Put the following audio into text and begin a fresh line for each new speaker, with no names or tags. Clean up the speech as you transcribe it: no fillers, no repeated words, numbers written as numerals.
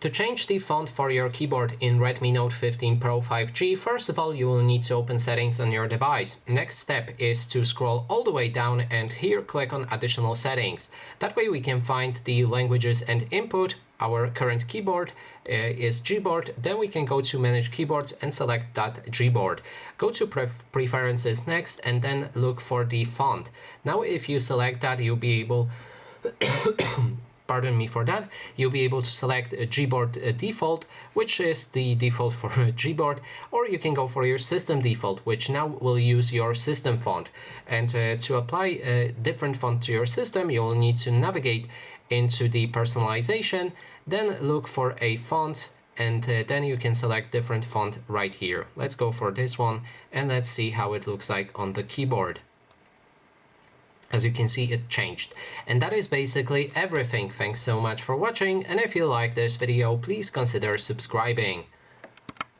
To change the font for your keyboard in Redmi Note 15 Pro 5G, first of all you will need to open settings on your device. Next step is to scroll all the way down and here click on additional settings. That way we can find the languages and input. Our current keyboard is Gboard, then we can go to manage keyboards and select that Gboard. Go to preferences next and then look for the font. Now if you select that, you'll be able pardon me for that, you'll be able to select a Gboard default, which is the default for Gboard, or you can go for your system default, which now will use your system font. And to apply a different font to your system, you'll need to navigate into the personalization, then look for a font, and then you can select different font right here. Let's go for this one, and let's see how it looks like on the keyboard. As you can see, it changed. And that is basically everything. Thanks so much for watching, and if you like this video, please consider subscribing.